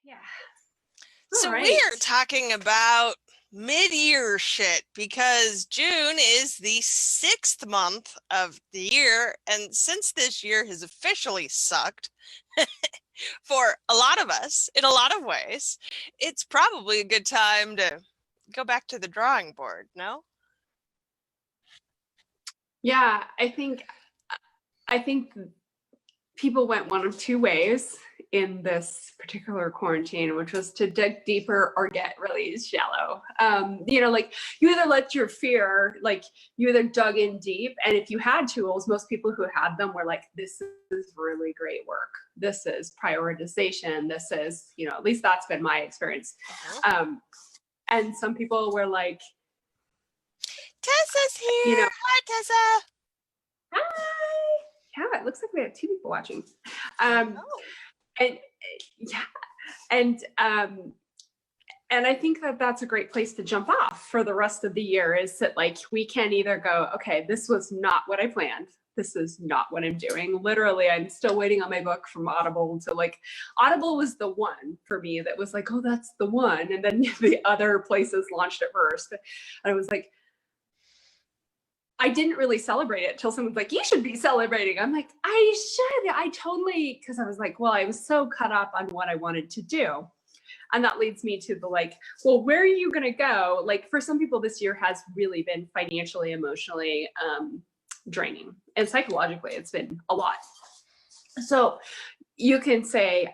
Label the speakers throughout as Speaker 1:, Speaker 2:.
Speaker 1: Yeah.
Speaker 2: So
Speaker 1: All
Speaker 2: we
Speaker 1: right.
Speaker 2: are talking about mid-year shit because June is the 6th month of the year, and since this year has officially sucked for a lot of us in a lot of ways, it's probably a good time to go back to the drawing board, no?
Speaker 1: Yeah, I think people went one of two ways in this particular quarantine, which was to dig deeper or get really shallow. Like you either let your fear, like you either dug in deep, and if you had tools, most people who had them were like, this is really great work. This is prioritization. This is, at least that's been my experience. And some people were like,
Speaker 2: Tessa's
Speaker 1: you know,
Speaker 2: here. Hi, Tessa.
Speaker 1: hi. Yeah, it looks like we have two people watching.
Speaker 2: Oh.
Speaker 1: And yeah, and I think that that's a great place to jump off for the rest of the year, is that like we can either go, okay, this was not what I planned. This is not what I'm doing. Literally, I'm still waiting on my book from Audible. So like Audible was the one for me that was like, oh, that's the one. And then the other places launched it first. And I was like, I didn't really celebrate it until someone's like, you should be celebrating. I'm like, I should. I totally, because I was like, well, I was so caught up on what I wanted to do. And that leads me to the like, well, where are you going to go? Like for some people, this year has really been financially, emotionally draining. And psychologically, it's been a lot. So you can say,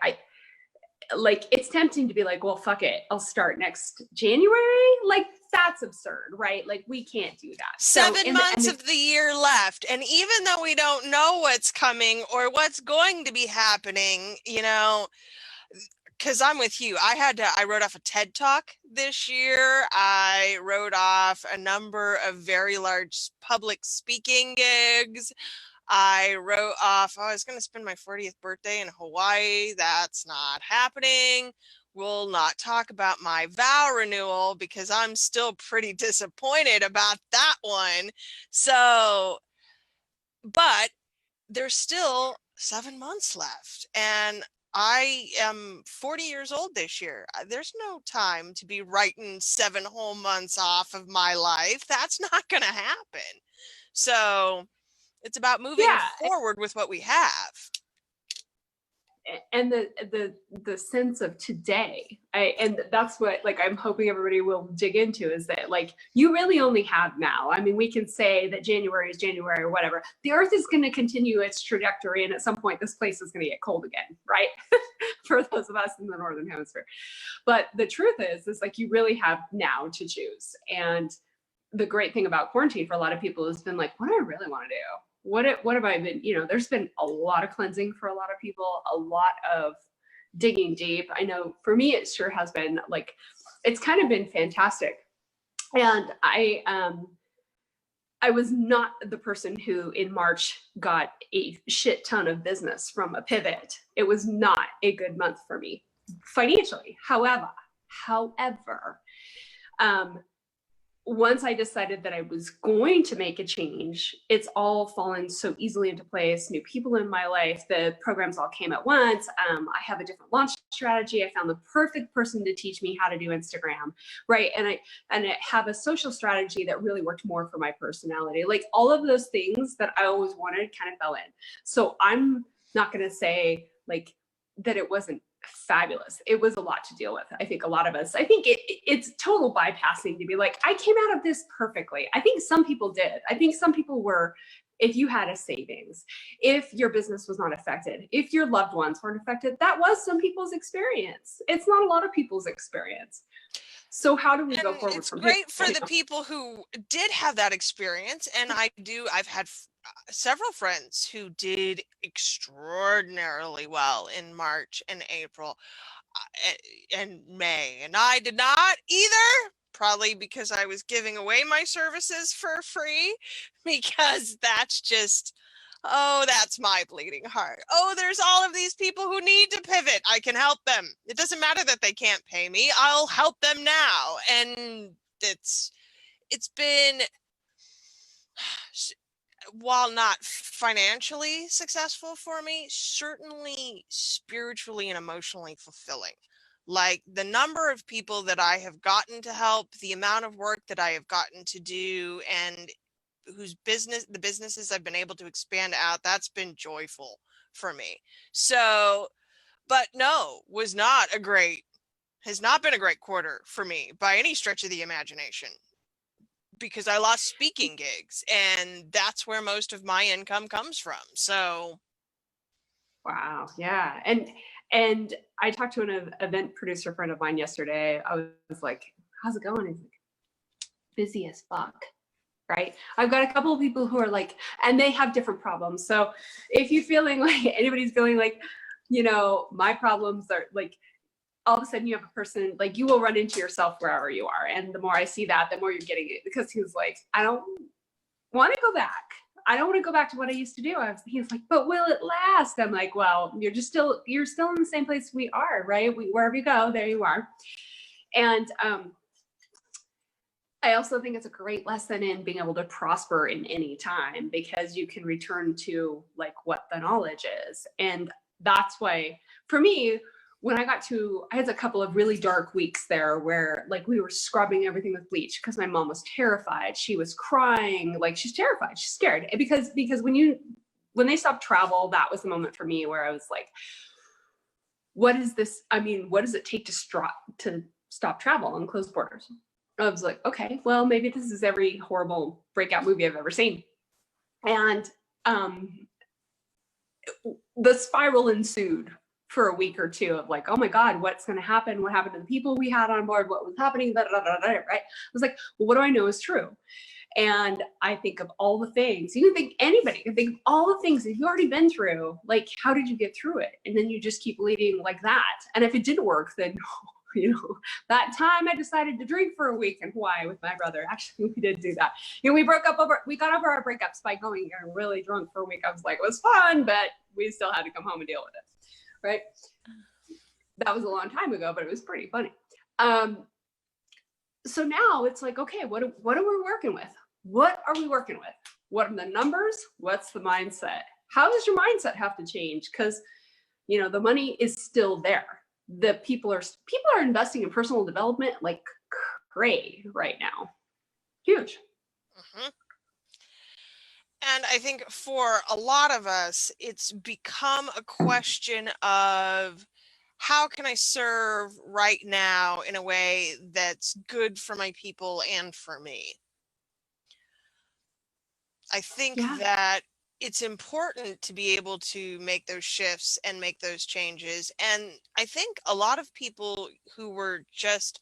Speaker 1: it's tempting to be like, well, fuck it, I'll start next January. Like that's absurd, right? Like we can't do that.
Speaker 2: 7 months of the year left, and even though we don't know what's coming or what's going to be happening, because I'm with you, I wrote off a TED Talk this year. I wrote off a number of very large public speaking gigs. I wrote off, I was going to spend my 40th birthday in Hawaii. That's not happening. We'll not talk about my vow renewal because I'm still pretty disappointed about that one. So, but there's still 7 months left, and I am 40 years old this year. There's no time to be writing 7 whole months off of my life. That's not going to happen. So it's about moving forward with what we have.
Speaker 1: And the sense of today, and that's what like I'm hoping everybody will dig into, is that like you really only have now. I mean, we can say that January is January or whatever. The earth is going to continue its trajectory, and at some point this place is going to get cold again, right? For those of us in the northern hemisphere. But the truth is like you really have now to choose. And the great thing about quarantine for a lot of people has been like, what do I really want to do? What have I been, there's been a lot of cleansing for a lot of people, a lot of digging deep. I know for me, it sure has been like, it's kind of been fantastic. And I was not the person who in March got a shit ton of business from a pivot. It was not a good month for me financially. However, once I decided that I was going to make a change, it's all fallen so easily into place. New people in my life, the programs all came at once. I have a different launch strategy. I found the perfect person to teach me how to do Instagram, right? And I have a social strategy that really worked more for my personality. Like all of those things that I always wanted kind of fell in. So I'm not going to say like that it wasn't fabulous. It was a lot to deal with. I think a lot of us, I think it's total bypassing to be like, I came out of this perfectly. I think some people did. I think some people were, if you had a savings, if your business was not affected, if your loved ones weren't affected, that was some people's experience. It's not a lot of people's experience. So how do we go forward
Speaker 2: it's
Speaker 1: from
Speaker 2: great
Speaker 1: here?
Speaker 2: for the people who did have that experience. And I've had several friends who did extraordinarily well in March and April and May. And I did not either, probably because I was giving away my services for free, because that's just, oh, that's my bleeding heart. Oh, there's all of these people who need to pivot. I can help them. It doesn't matter that they can't pay me. I'll help them now. And it's been, while not financially successful for me, certainly spiritually and emotionally fulfilling. Like the number of people that I have gotten to help, the amount of work that I have gotten to do, and the businesses I've been able to expand out, that's been joyful for me. So, but no, has not been a great quarter for me by any stretch of the imagination, because I lost speaking gigs, and that's where most of my income comes from. So
Speaker 1: wow, yeah. And I talked to an event producer friend of mine yesterday. I was like, how's it going? He's like, busy as fuck. Right. I've got a couple of people who are like, and they have different problems. So if you're feeling like anybody's feeling like, my problems are like, all of a sudden you have a person, like you will run into yourself wherever you are. And the more I see that, the more you're getting it, because he was like, I don't want to go back. I don't want to go back to what I used to do. He was like, but will it last? I'm like, well, you're still in the same place we are, right? Wherever you go, there you are. And I also think it's a great lesson in being able to prosper in any time, because you can return to like what the knowledge is. And that's why, for me, when I had a couple of really dark weeks there where like we were scrubbing everything with bleach because my mom was terrified. She was crying, like she's terrified, she's scared. Because when they stopped travel, that was the moment for me where I was like, what is this? I mean, what does it take to stop travel and close borders? I was like, okay, well, maybe this is every horrible breakout movie I've ever seen. And the spiral ensued for a week or two of like, oh my God, what's going to happen? What happened to the people we had on board? What was happening? Right? I was like, well, what do I know is true? And I think of all the things. Anybody can think of all the things that you've already been through. Like, how did you get through it? And then you just keep leading like that. And if it didn't work, then that time I decided to drink for a week in Hawaii with my brother. Actually, we did do that. We got over our breakups by going really drunk for a week. I was like, it was fun, but we still had to come home and deal with it. Right. That was a long time ago, but it was pretty funny. So now it's like, okay, what are we working with? What are we working with? What are the numbers? What's the mindset? How does your mindset have to change? Because, the money is still there. The people are investing in personal development like crazy right now. Huge.
Speaker 2: Mm-hmm. And I think for a lot of us, it's become a question of how can I serve right now in a way that's good for my people and for me? I think that it's important to be able to make those shifts and make those changes. And I think a lot of people who were just,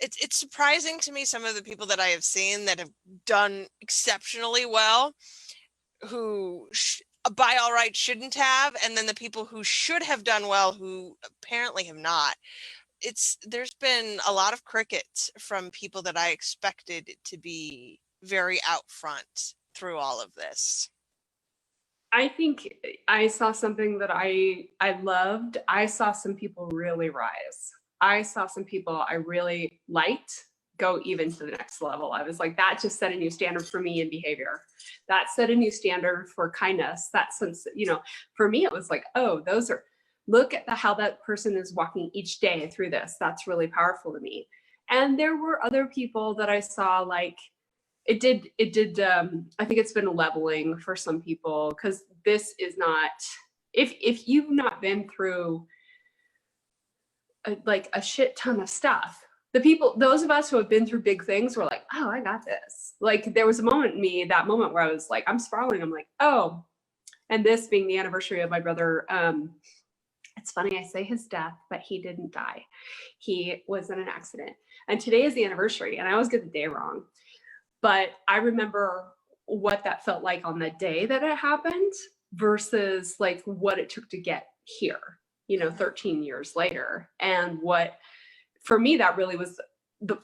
Speaker 2: it's surprising to me, some of the people that I have seen that have done exceptionally well, who by all rights shouldn't have, and then the people who should have done well who apparently have not. There's been a lot of crickets from people that I expected to be very out front through all of this.
Speaker 1: I think I saw something that I loved. I saw some people really rise. I saw some people I really liked go even to the next level. I was like, that just set a new standard for me in behavior. That set a new standard for kindness. That sense, for me, it was like, oh, look at how that person is walking each day through this. That's really powerful to me. And there were other people that I saw like, it did. I think it's been leveling for some people, because this is not, if you've not been through a shit ton of stuff, those of us who have been through big things were like, oh, I got this. Like there was a moment in me, that moment where I was like, I'm sprawling. I'm like, oh, and this being the anniversary of my brother. It's funny, I say his death, but he didn't die. He was in an accident. And today is the anniversary, and I always get the day wrong. But I remember what that felt like on the day that it happened versus like what it took to get here, 13 years later. And what, for me, that really was the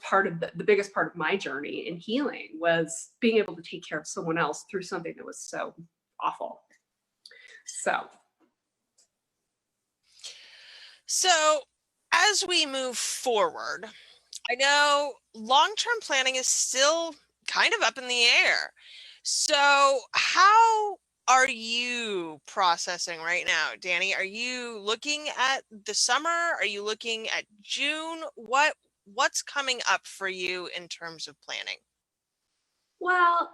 Speaker 1: biggest part of my journey in healing, was being able to take care of someone else through something that was so awful.
Speaker 2: So as we move forward, I know long-term planning is still kind of up in the air. So how are you processing right now, Dani? Are you looking at the summer? Are you looking at June? What's coming up for you in terms of planning?
Speaker 1: Well,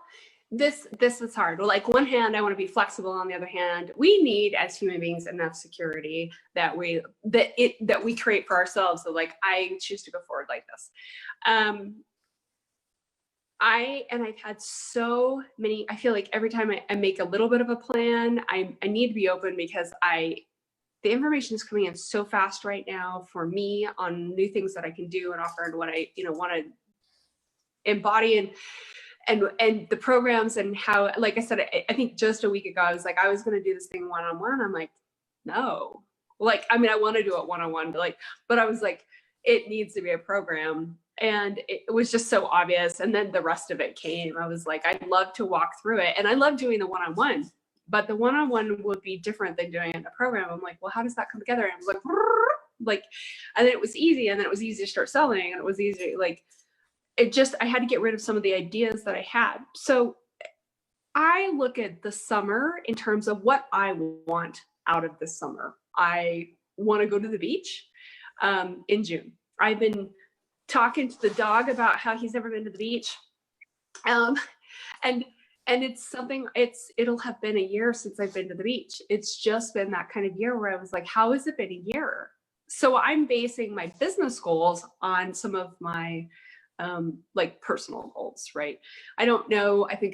Speaker 1: this is hard. Like, one hand, I want to be flexible. On the other hand, we need, as human beings, enough security that we create for ourselves. So like, I choose to go forward like this. I've had so many, I feel like every time I make a little bit of a plan, I need to be open, because the information is coming in so fast right now for me on new things that I can do and offer, and what I, want to embody, and the programs, and how, like I said, I think just a week ago, I was like, I was going to do this thing one-on-one. I'm like, no, like, I mean, I want to do it one-on-one, but I was like, it needs to be a program. And it was just so obvious. And then the rest of it came. I was like, I'd love to walk through it. And I love doing the one-on-one, but the one-on-one would be different than doing it in a program. I'm like, well, how does that come together? And I was like, and then it was easy. And then it was easy to start selling. And it was easy. Like, I had to get rid of some of the ideas that I had. So I look at the summer in terms of what I want out of the summer. I want to go to the beach in June. I've been talking to the dog about how he's never been to the beach. And it's something, it'll have been a year since I've been to the beach. It's just been that kind of year where I was like, how has it been a year? So I'm basing my business goals on some of my like personal goals, right? I don't know. I think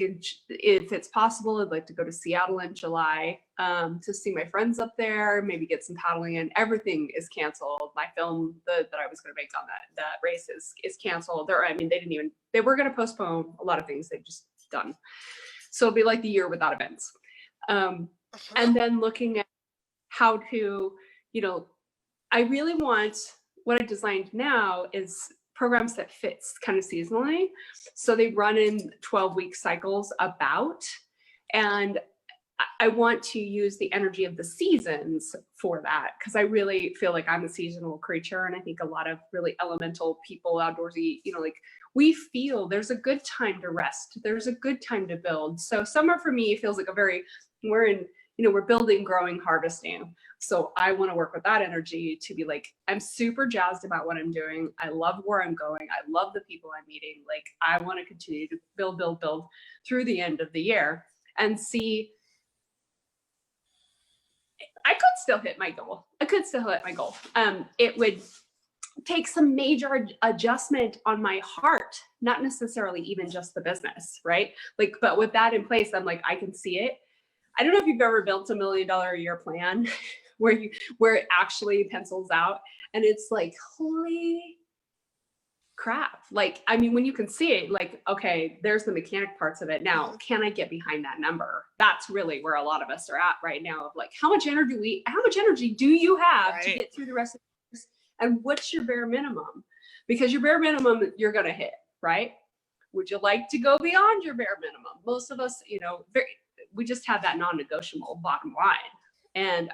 Speaker 1: if it's possible, I'd like to go to Seattle in July to see my friends up there, maybe get some paddling in. Everything is canceled. My film that I was going to make on that race is canceled. They were going to postpone a lot of things. They've just done. So it'll be like the year without events. And then looking at how to, I really want, what I designed now is programs that fits kind of seasonally. So they run in 12-week cycles about, and I want to use the energy of the seasons for that, because I really feel like I'm a seasonal creature. And I think a lot of really elemental people, outdoorsy, like, we feel there's a good time to rest. There's a good time to build. So summer for me feels like we're building, growing, harvesting. So I want to work with that energy to be like, I'm super jazzed about what I'm doing. I love where I'm going. I love the people I'm meeting. Like, I want to continue to build through the end of the year and see. I could still hit my goal. It would take some major adjustment on my heart, not necessarily even just the business, right? Like, but with that in place, I'm like, I can see it. I don't know if you've ever built $1 million a year plan where it actually pencils out, and it's like, holy crap. Like, I mean, when you can see it, like, okay, there's the mechanic parts of it. Now, can I get behind that number? That's really where a lot of us are at right now, of like, how much energy do you have to get through the rest of this? And what's your bare minimum? Because your bare minimum, you're going to hit, right? Would you like to go beyond your bare minimum? Most of us, we just have that non-negotiable bottom line. And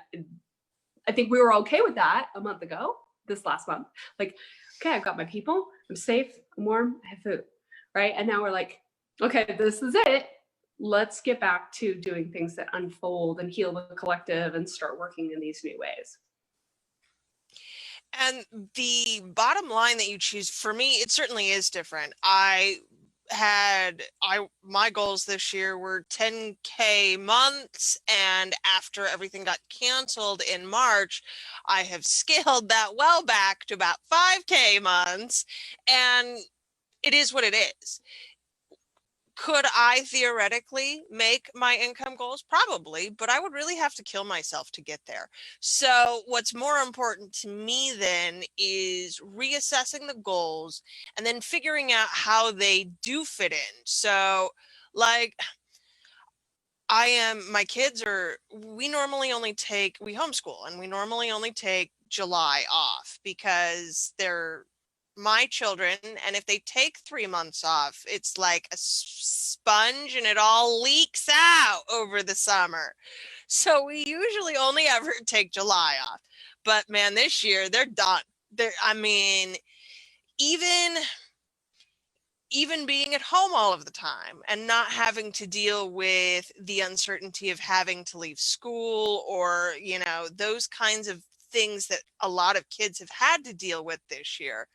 Speaker 1: I think we were okay with that a month ago, this last month. Like, okay, I've got my people, I'm safe, I'm warm, I have food, right? And now we're like, okay, this is it. Let's get back to doing things that unfold and heal the collective and start working in these new ways.
Speaker 2: And the bottom line that you choose, for me, it certainly is different. My goals this year were 10K months, and after everything got canceled in March, I have scaled that well back to about 5K months, and it is what it is. Could I theoretically make my income goals? Probably, but I would really have to kill myself to get there. So what's more important to me then is reassessing the goals and then figuring out how they do fit in. So like, we homeschool, and we normally only take July off because they're my children, and if they take 3 months off, it's like a sponge and it all leaks out over the summer. So we usually only ever take July off. But man, this year they're done. Even even being at home all of the time and not having to deal with the uncertainty of having to leave school, or, you know, those kinds of things that a lot of kids have had to deal with this year,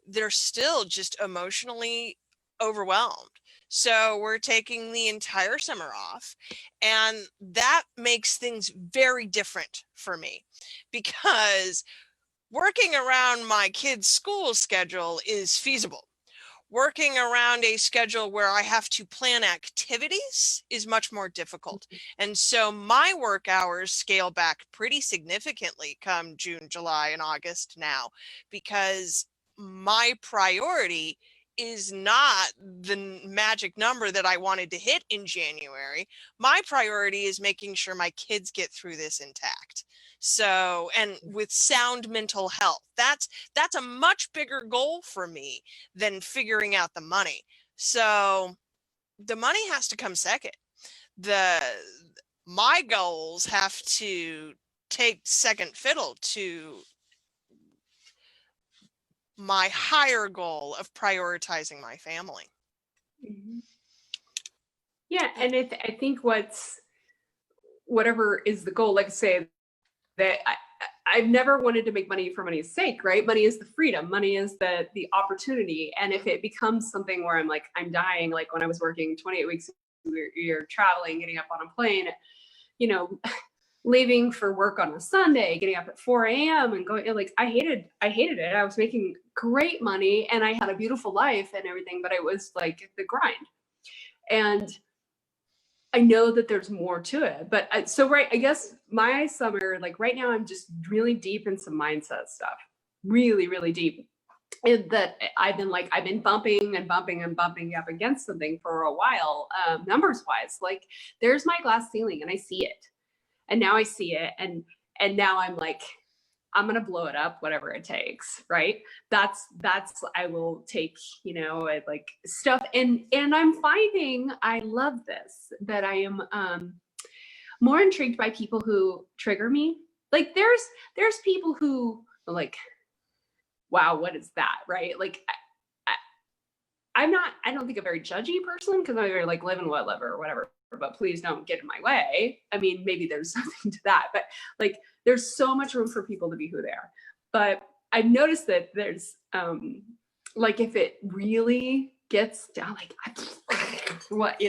Speaker 2: they're still just emotionally overwhelmed. So we're taking the entire summer off, and that makes things very different for me, because working around my kids' school schedule is feasible. Working around a schedule where I have to plan activities is much more difficult. And so my work hours scale back pretty significantly come June, July, and August now, because my priority is not the magic number that I wanted to hit in January. My priority is making sure my kids get through this intact. So, and with sound mental health, that's a much bigger goal for me than figuring out the money. So the money has to come second. My goals have to take second fiddle to my higher goal of prioritizing my family.
Speaker 1: Mm-hmm. Yeah, and I think whatever is the goal, like I say, that I've never wanted to make money for money's sake, right? Money is the freedom. Money is the opportunity. And if it becomes something where I'm like, I'm dying, like when I was working 28 weeks a year, traveling, getting up on a plane, you know, leaving for work on a Sunday, getting up at 4 a.m. and going, like, I hated it. I was making great money and I had a beautiful life and everything, but it was like the grind. And I know that there's more to it, but I guess my summer, like right now, I'm just really deep in some mindset stuff, really, really deep. And that I've been bumping up against something for a while, numbers wise. Like there's my glass ceiling and I see it, and now I see it, and now I'm like, I'm going to blow it up, whatever it takes. Right. That's, I will take, like stuff. And I'm finding, I love this, that I am, more intrigued by people who trigger me. Like there's people who are like, wow, what is that? Right. Like, I don't think a very judgy person, because I'm very like live and let live or whatever, but please don't get in my way. I mean, maybe there's something to that, but like there's so much room for people to be who they are. But I've noticed that there's like if it really gets down, like what,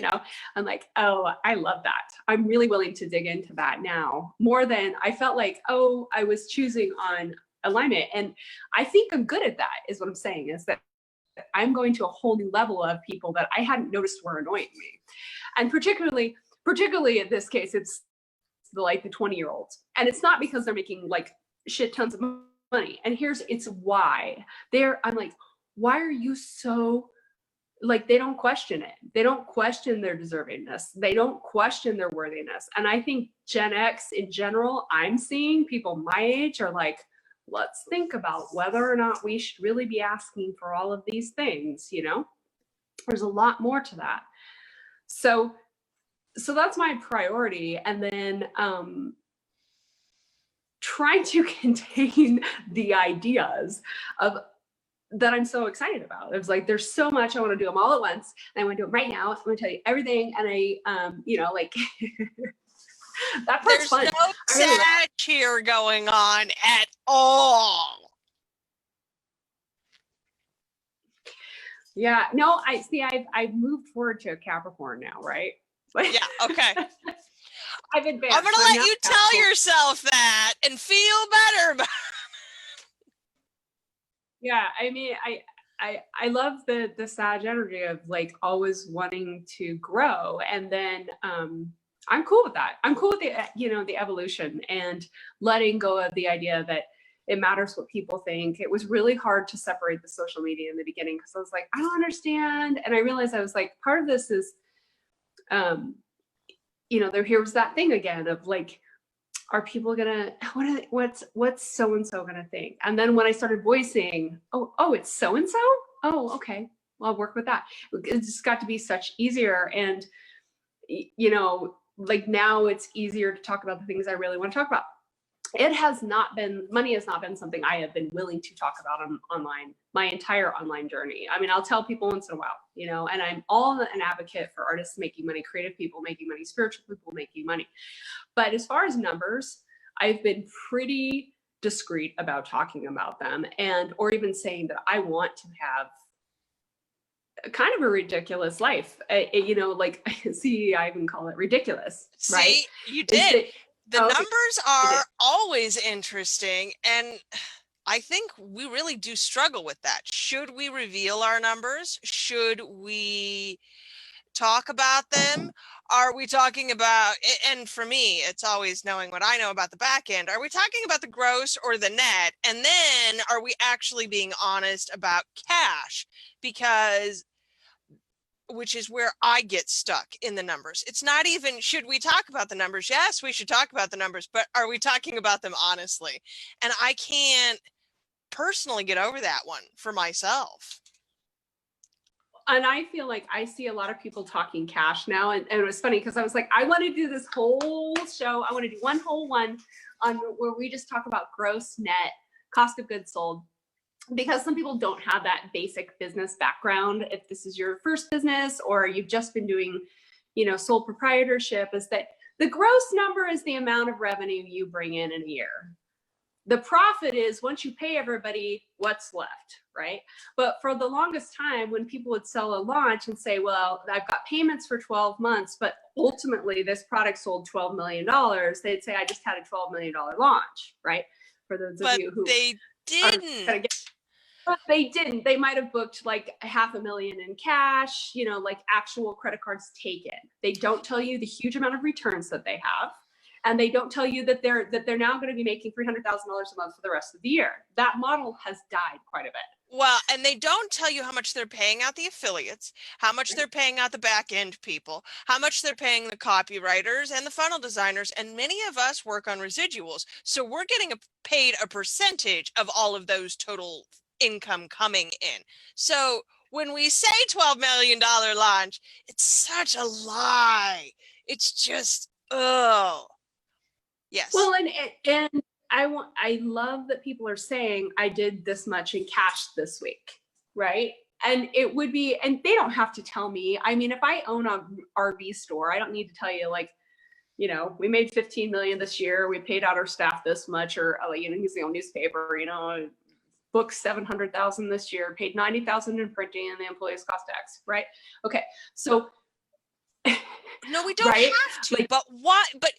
Speaker 1: I'm like, oh, I love that. I'm really willing to dig into that now more than I felt like, oh, I was choosing on alignment. And I think I'm good at that, is what I'm saying, is that I'm going to a whole new level of people that I hadn't noticed were annoying me. And particularly in this case, it's the 20-year-olds. And it's not because they're making like shit tons of money. And it's why. I'm like, why are you so, like, they don't question it. They don't question their deservingness. They don't question their worthiness. And I think Gen X in general, I'm seeing people my age are like, let's think about whether or not we should really be asking for all of these things. There's a lot more to that. So that's my priority. And then trying to contain the ideas of that I'm so excited about. It's like, there's so much, I want to do them all at once. And I want to do them right now. I'm going to tell you everything. And I, like, that part's fun.
Speaker 2: There's no satire going on at all.
Speaker 1: Yeah, no, I've moved forward to a Capricorn now, right?
Speaker 2: Yeah, okay.
Speaker 1: I've advanced.
Speaker 2: I'm gonna let you tell yourself that and feel better about it.
Speaker 1: Yeah, I mean, I love the Sag energy of like always wanting to grow, and then I'm cool with that. I'm cool with the evolution and letting go of the idea that it matters what people think. It was really hard to separate the social media in the beginning, because I was like, I don't understand. And I realized I was like, part of this is, here was that thing again of like, are people gonna, what's so-and-so gonna think? And then when I started voicing, oh, it's so-and-so? Oh, okay, well, I'll work with that. It's just got to be such easier. And, like now it's easier to talk about the things I really want to talk about. money has not been something I have been willing to talk about online my entire online journey. I mean, I'll tell people once in a while, and I'm all an advocate for artists making money, creative people making money, spiritual people making money. But as far as numbers, I've been pretty discreet about talking about them, or even saying that I want to have kind of a ridiculous life. Like, see, I even call it ridiculous.
Speaker 2: See,
Speaker 1: right?
Speaker 2: You did. The
Speaker 1: okay.
Speaker 2: numbers are always interesting, and I think we really do struggle with that. Should we reveal our numbers? Should we talk about them? Are we talking about, and for me, it's always knowing what I know about the back end. Are we talking about the gross or the net? And then are we actually being honest about cash? Which is where I get stuck in the numbers. It's not even, should we talk about the numbers? Yes, we should talk about the numbers, but are we talking about them honestly? And I can't personally get over that one for myself.
Speaker 1: And I feel like I see a lot of people talking cash now. And it was funny because I was like, I want to do this whole show. I want to do one whole one on where we just talk about gross, net, cost of goods sold. Because some people don't have that basic business background. If this is your first business or you've just been doing, sole proprietorship, is that the gross number is the amount of revenue you bring in a year. The profit is once you pay everybody what's left, right? But for the longest time, when people would sell a launch and say, well, I've got payments for 12 months, but ultimately this product sold $12 million, they'd say, I just had a $12 million launch, right? For those of you who
Speaker 2: they didn't.
Speaker 1: But they didn't. They might have booked like $500,000 in cash, like actual credit cards taken. They don't tell you the huge amount of returns that they have. And they don't tell you that they're now going to be making $300,000 a month for the rest of the year. That model has died quite a bit.
Speaker 2: Well, and they don't tell you how much they're paying out the affiliates, how much they're paying out the back end people, how much they're paying the copywriters and the funnel designers. And many of us work on residuals. So we're getting paid a percentage of all of those total income coming in. So when we say $12 million launch, it's such a lie. It's just, oh, yes.
Speaker 1: Well, and I love that people are saying I did this much in cash this week, right? And it would be, and they don't have to tell me. I mean, if I own a RV store, I don't need to tell you like, we made 15 million this year. We paid out our staff this much, or he's the old newspaper, booked 700,000 this year, paid 90,000 in printing, and the employees cost X, right? Okay, so
Speaker 2: no, we don't have to. But why? But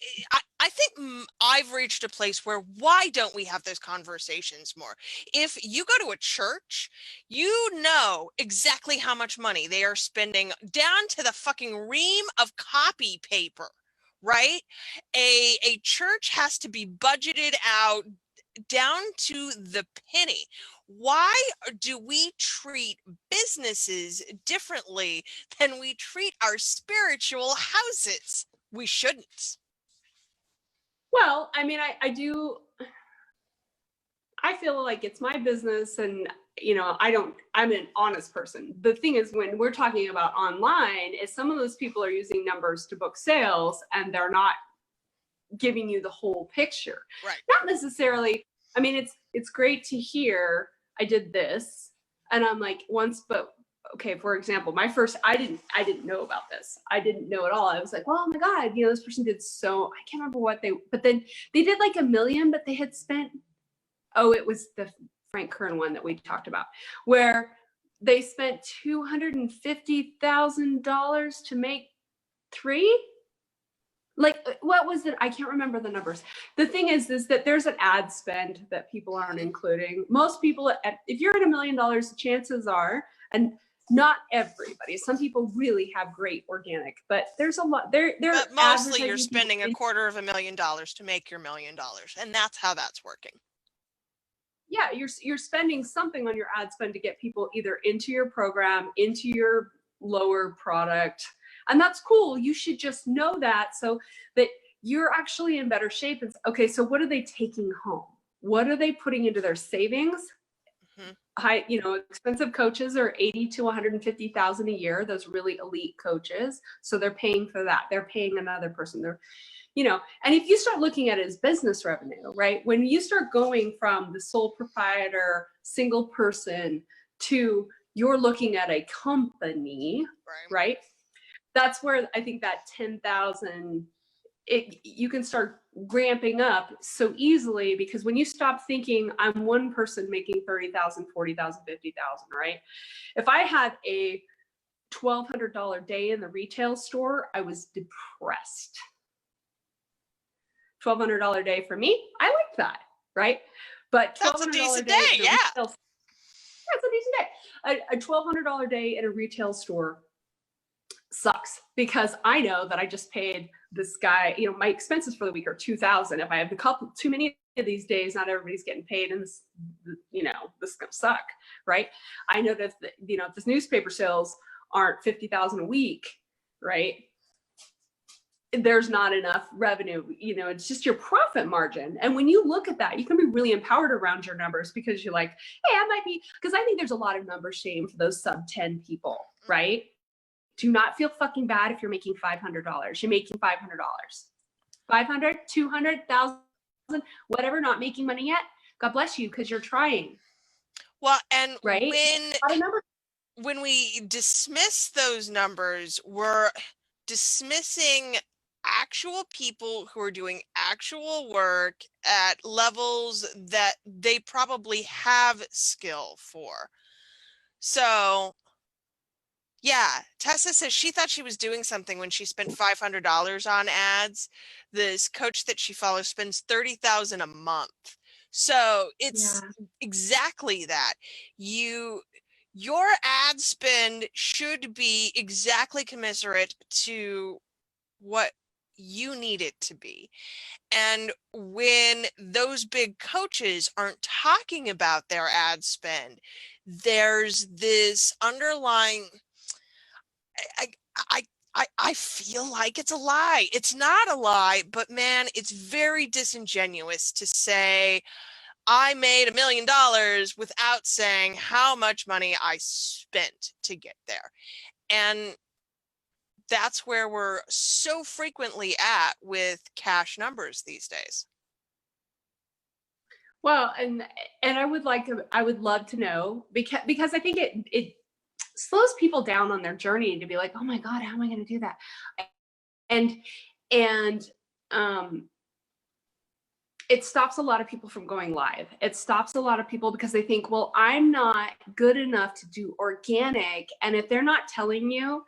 Speaker 2: I think I've reached a place where why don't we have those conversations more? If you go to a church, you know exactly how much money they are spending down to the fucking ream of copy paper, right? A church has to be budgeted out down to the penny. Why do we treat businesses differently than we treat our spiritual houses? We shouldn't.
Speaker 1: Well, I mean, I feel like it's my business, and I'm an honest person. The thing is, when we're talking about online, is some of those people are using numbers to book sales and they're not giving you the whole picture.
Speaker 2: Right.
Speaker 1: Not necessarily. I mean, it's great to hear I did this, and I'm like but okay, for example, I didn't know about this. I didn't know at all. I was like, well, oh my God, this person did I can't remember but then they did like $1 million, but they had spent, it was the Frank Kern one that we talked about, where they spent $250,000 to make 3. Like, what was it? I can't remember the numbers. The thing is that there's an ad spend that people aren't including. Most people, if you're at $1 million, chances are, and not everybody, some people really have great organic, but there's a lot.
Speaker 2: But mostly you're spending $250,000 to make your $1 million, and that's how that's working.
Speaker 1: Yeah, you're spending something on your ad spend to get people either into your program, into your lower product. And that's cool. You should just know that so that you're actually in better shape. Okay, so what are they taking home? What are they putting into their savings? high, expensive coaches are 80 to 150,000 a year, those really elite coaches. So they're paying for that. They're paying another person. And if you start looking at it as business revenue, right? When you start going from the sole proprietor, single person to you're looking at a company, right? That's where I think that 10,000, you can start ramping up so easily, because when you stop thinking I'm one person making 30,000, 40,000, 50,000, right? If I had a $1,200 day in the retail store, I was depressed. $1,200 day for me, I like that, right? But
Speaker 2: that's a decent day,
Speaker 1: yeah. That's a decent day. A $1,200 day in a retail store sucks, because I know that I just paid this guy, my expenses for the week are $2,000. If I have too many of these days, not everybody's getting paid, and this, this is gonna suck, right? I know that if this newspaper sales aren't 50,000 a week, right? There's not enough revenue, it's just your profit margin. And when you look at that, you can be really empowered around your numbers, because you're like, hey, I might be, because I think there's a lot of number shame for those sub 10 people, right? Do not feel fucking bad if you're making $500. You're making $500, 500, 200,000, whatever, not making money yet. God bless you, because you're trying.
Speaker 2: Well, and
Speaker 1: right?
Speaker 2: when we dismiss those numbers, we're dismissing actual people who are doing actual work at levels that they probably have skill for. So yeah, Tessa says she thought she was doing something when she spent $500 on ads. This coach that she follows spends $30,000 a month. So it's exactly that. Your ad spend should be exactly commensurate to what you need it to be. And when those big coaches aren't talking about their ad spend, there's this underlying, I feel like it's a lie. It's not a lie, but man, it's very disingenuous to say I made $1 million without saying how much money I spent to get there. And that's where we're so frequently at with cash numbers these days.
Speaker 1: Well, and I would love to know, because I think it slows people down on their journey to be like, oh my God, how am I going to do that? And it stops a lot of people from going live. It stops a lot of people because they think, well, I'm not good enough to do organic. And if they're not telling you,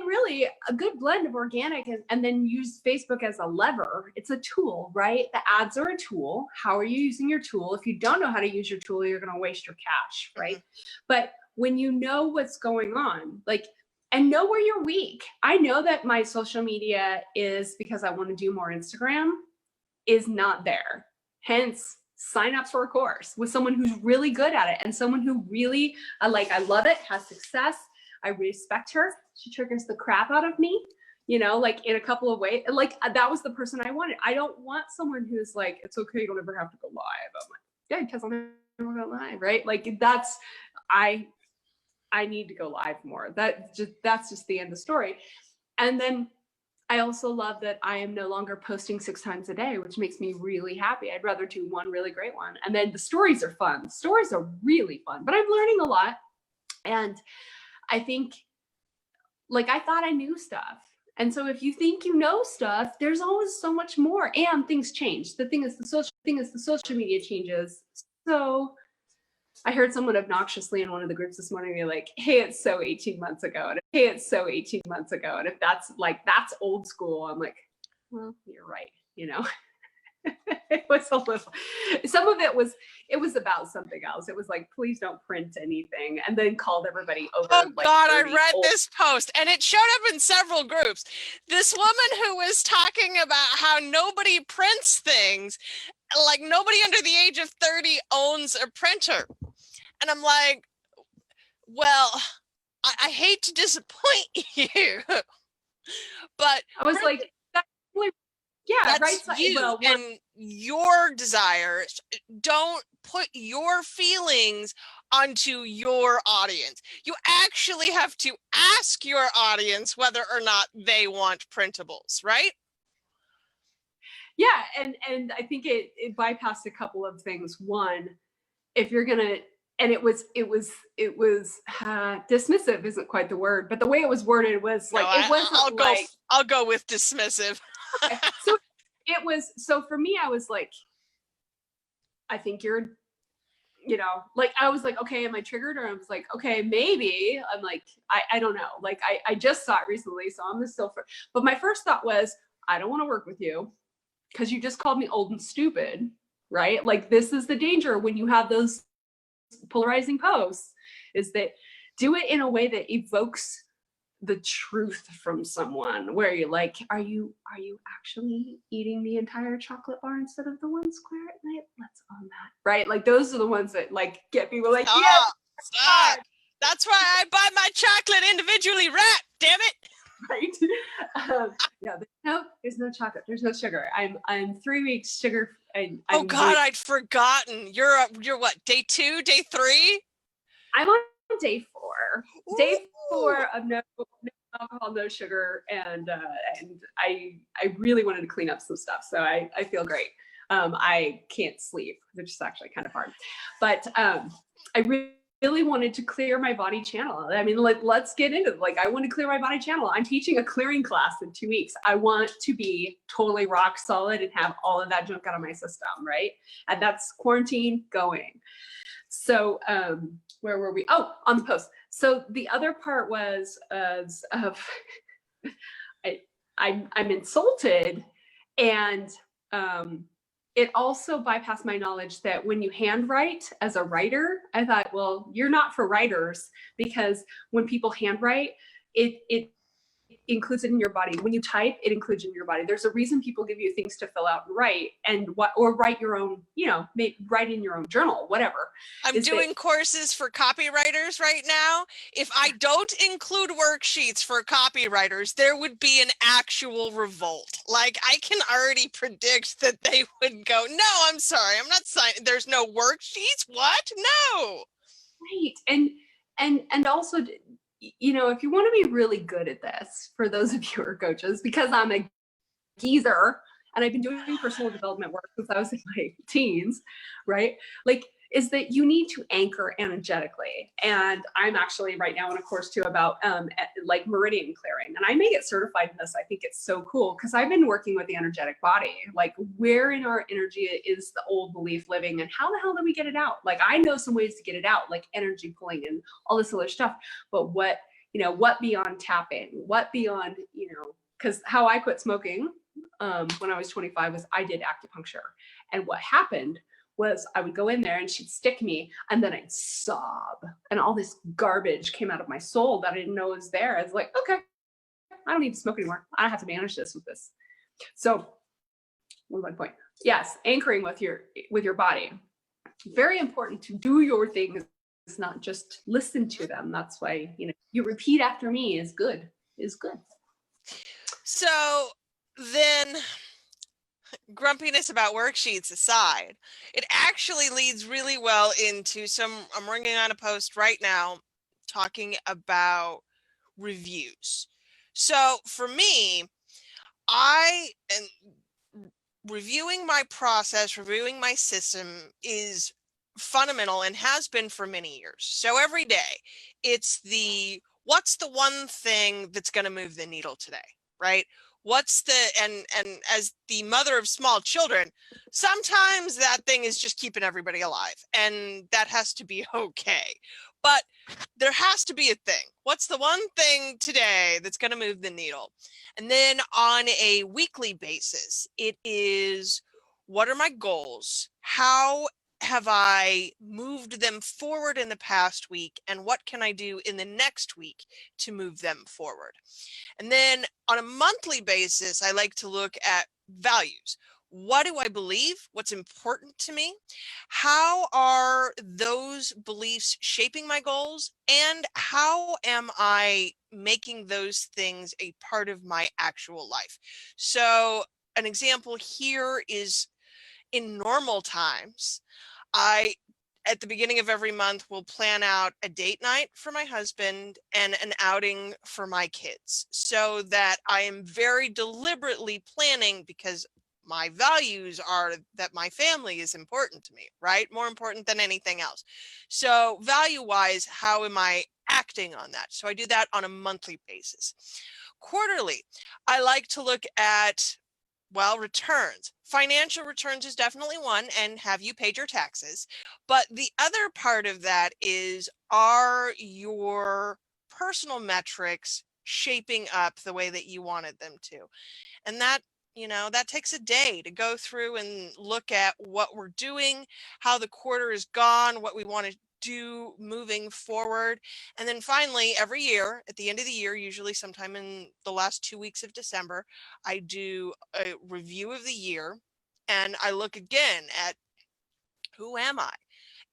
Speaker 1: really a good blend of organic and then use Facebook as a lever. It's a tool, right? The ads are a tool. How are you using your tool? If you don't know how to use your tool, you're going to waste your cash, right? But when you know what's going on, and know where you're weak. I know that my social media is, because I want to do more Instagram, is not there. Hence, sign up for a course with someone who's really good at it, and someone who really, I love it, has success. I respect her. She triggers the crap out of me, in a couple of ways. That was the person I wanted. I don't want someone who's like, it's okay, you don't ever have to go live. I'm like, yeah, because I'll never go live, right? I need to go live more. That's just the end of the story. And then I also love that I am no longer posting 6 times a day, which makes me really happy. I'd rather do one really great one. And then the stories are fun. The stories are really fun, but I'm learning a lot. And I think, I thought I knew stuff. And so if you think you know stuff, there's always so much more, and things change. The thing is the social media changes. So I heard someone obnoxiously in one of the groups this morning be like, hey, it's so 18 months ago. And hey, it's so 18 months ago. And if that's old school, I'm like, well, you're right. It was a little, some of it was about something else. It was like, please don't print anything. And then called everybody over.
Speaker 2: Oh God, I read this post and it showed up in several groups. This woman who was talking about how nobody prints things, like nobody under the age of 30 owns a printer. And I'm like, well, I hate to disappoint you, but
Speaker 1: I was like,
Speaker 2: yeah, that's right. You and your desires. Don't put your feelings onto your audience. You actually have to ask your audience whether or not they want printables, right?
Speaker 1: Yeah, and I think it bypassed a couple of things. One, if you're gonna, and it was dismissive isn't quite the word, but the way it was worded was like, it wasn't like,
Speaker 2: I'll go with dismissive.
Speaker 1: okay. So it was, so for me, I was like, I think you're, like, I was like, okay, am I triggered? Or I was like, okay, maybe. I'm like, I don't know. Like, I just saw it recently, so I'm still, but my first thought was, I don't want to work with you because you just called me old and stupid, right? Like, this is the danger when you have those polarizing posts, is that do it in a way that evokes the truth from someone, where you're like, are you actually eating the entire chocolate bar instead of the one square at night? Let's own that, right? Like, those are the ones that like get people like, yes,
Speaker 2: stop. That's why I buy my chocolate individually wrapped, damn it.
Speaker 1: Right. Yeah, there's no chocolate, there's no sugar. I'm 3 weeks sugar.
Speaker 2: Oh God, I'd forgotten. You're what, day 2, day 3?
Speaker 1: I'm on day 4. Day 4 of no alcohol, no sugar, and I really wanted to clean up some stuff, so I feel great. I can't sleep, which is actually kind of hard, but I really wanted to clear my body channel. I mean, like, let's get into it. Like, I want to clear my body channel. I'm teaching a clearing class in 2 weeks. I want to be totally rock solid and have all of that junk out of my system, right? And that's quarantine going. So where were we? Oh, on the post. So the other part was I'm insulted, and it also bypassed my knowledge that when you handwrite as a writer, I thought, well, you're not for writers, because when people handwrite, it includes it in your body. When you type, it includes in your body. There's a reason people give you things to fill out and write, or write your own, write in your own journal, whatever.
Speaker 2: I'm doing courses for copywriters right now. If I don't include worksheets for copywriters, there would be an actual revolt. Like, I can already predict that they would go, no, I'm sorry, I'm not signing. There's no worksheets. What? No.
Speaker 1: Right. And also, if you want to be really good at this, for those of you who are coaches, because I'm a geezer and I've been doing personal development work since I was in my teens, right? Like, is that you need to anchor energetically. And I'm actually right now in a course too about like meridian clearing. And I may get certified in this. I think it's so cool because I've been working with the energetic body. Like, where in our energy is the old belief living, and how the hell do we get it out? Like, I know some ways to get it out, like energy pulling and all this other stuff. But what beyond tapping? What beyond, because how I quit smoking when I was 25 was I did acupuncture. And what happened was I would go in there and she'd stick me, and then I'd sob, and all this garbage came out of my soul that I didn't know was there. I was like, okay, I don't need to smoke anymore. I don't have to manage this with this. So what was my point? Yes, anchoring with your body. Very important to do your things, not just listen to them. That's why, you repeat after me is good.
Speaker 2: So then, grumpiness about worksheets aside, it actually leads really well into I'm working on a post right now talking about reviews. So for me, reviewing my process, reviewing my system is fundamental and has been for many years. So every day, it's what's the one thing that's going to move the needle today, right? And as the mother of small children, sometimes that thing is just keeping everybody alive, and that has to be okay. But there has to be a thing. What's the one thing today that's going to move the needle? And then on a weekly basis, it is, what are my goals? How have I moved them forward in the past week? And what can I do in the next week to move them forward? And then on a monthly basis, I like to look at values. What do I believe? What's important to me? How are those beliefs shaping my goals? And how am I making those things a part of my actual life? So an example here is, in normal times, I at the beginning of every month, we'll plan out a date night for my husband and an outing for my kids, so that I am very deliberately planning, because my values are that my family is important to me, right? More important than anything else. So value-wise, how am I acting on that? So I do that on a monthly basis. Quarterly, I like to look at, well, returns. Financial returns is definitely one, and have you paid your taxes? But the other part of that is, are your personal metrics shaping up the way that you wanted them to? And that, that takes a day to go through and look at what we're doing, how the quarter is gone, what we want to do moving forward. And then finally, every year, at the end of the year, usually sometime in the last 2 weeks of December, I do a review of the year, and I look again at, who am I?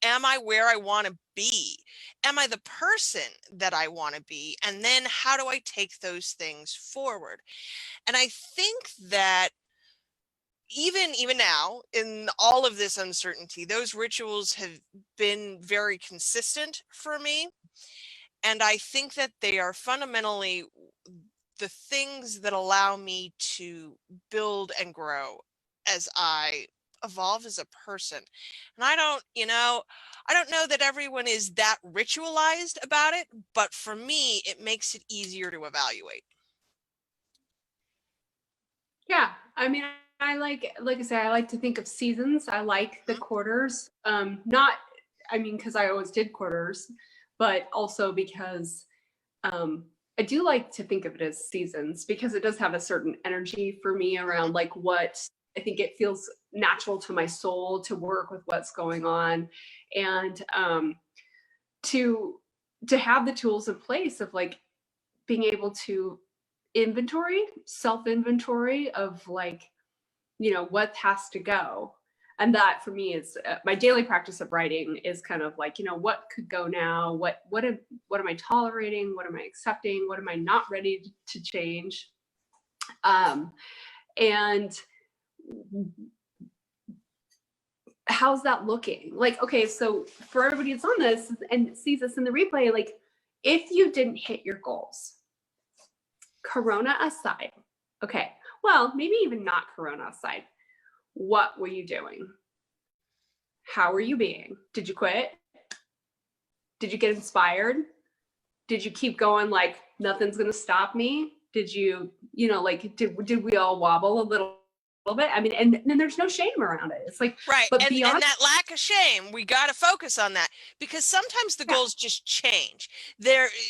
Speaker 2: Am I where I want to be? Am I the person that I want to be? And then how do I take those things forward? And I think that even now, in all of this uncertainty, those rituals have been very consistent for me. And I think that they are fundamentally the things that allow me to build and grow as I evolve as a person. And I don't know that everyone is that ritualized about it, but for me, it makes it easier to evaluate.
Speaker 1: Yeah, I mean, like I say, I like to think of seasons. I like the
Speaker 2: Mhm.
Speaker 1: quarters. Not, I mean, because I always did quarters, but also because I do like to think of it as seasons, because it does have a certain energy for me around like what I think it feels natural to my soul to work with what's going on, and to to have the tools in place of like being able to self inventory of like, what has to go. And that for me is my daily practice of writing is kind of like, what could go now? What am I tolerating? What am I accepting? What am I not ready to change? And how's that looking? Like, okay, so for everybody that's on this and sees this in the replay, like if you didn't hit your goals, Corona aside, okay, well, maybe even not Corona aside, what were you doing? How were you being? Did you quit? Did you get inspired? Did you keep going like nothing's gonna stop me? Did you, like did we all wobble a little bit? I mean, and then there's no shame around it. It's like,
Speaker 2: Right.
Speaker 1: but
Speaker 2: And
Speaker 1: beyond,
Speaker 2: that lack of shame, we got to focus on that, because sometimes the
Speaker 1: yeah,
Speaker 2: goals just change.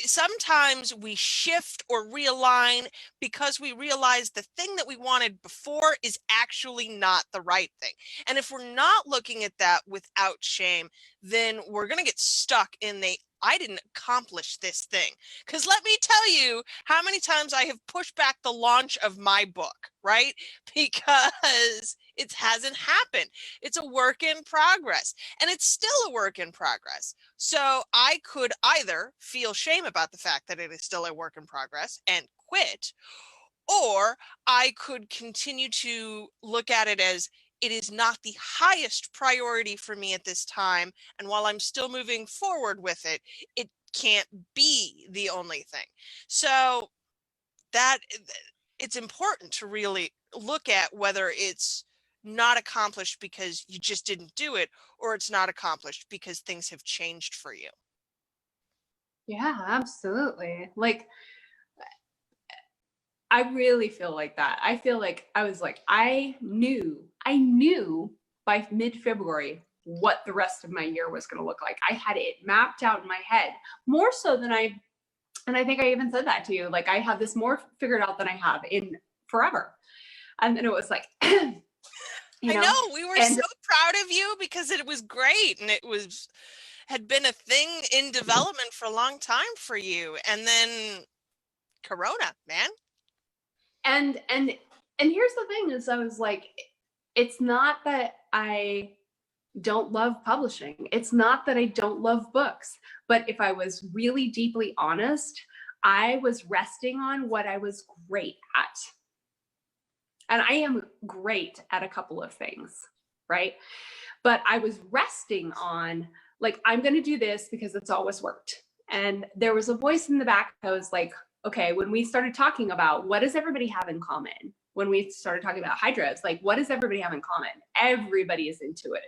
Speaker 2: Sometimes we shift or realign because we realize the thing that we wanted before is actually not the right thing. And if we're not looking at that without shame, then we're going to get stuck in I didn't accomplish this thing. Because let me tell you how many times I have pushed back the launch of my book, right? Because it hasn't happened. It's a work in progress, and it's still a work in progress. So I could either feel shame about the fact that it is still a work in progress and quit, or I could continue to look at it as, it is not the highest priority for me at this time. And while I'm still moving forward with it, it can't be the only thing. So that it's important to really look at whether it's not accomplished because you just didn't do it, or it's not accomplished because things have changed for you.
Speaker 1: yeah, absolutely. Like I really feel like that. I feel like I was like, I knew by mid-February what the rest of my year was going to look like. I had it mapped out in my head more so than and I think I even said that to you. Like I have this more figured out than I have in forever. And then it was like,
Speaker 2: I know, we were
Speaker 1: and
Speaker 2: so proud of you because it was great, and had been a thing in development for a long time for you, and then Corona, man.
Speaker 1: and here's the thing is I was like, it's not that I don't love publishing. It's not that I don't love books, but if I was really deeply honest, I was resting on what I was great at. And I am great at a couple of things, right? But I was resting on like, I'm going to do this because it's always worked. And there was a voice in the back that was like, okay, when we started talking about what does everybody have in common? When we started talking about Hydra, it's like, what does everybody have in common? Everybody is intuitive.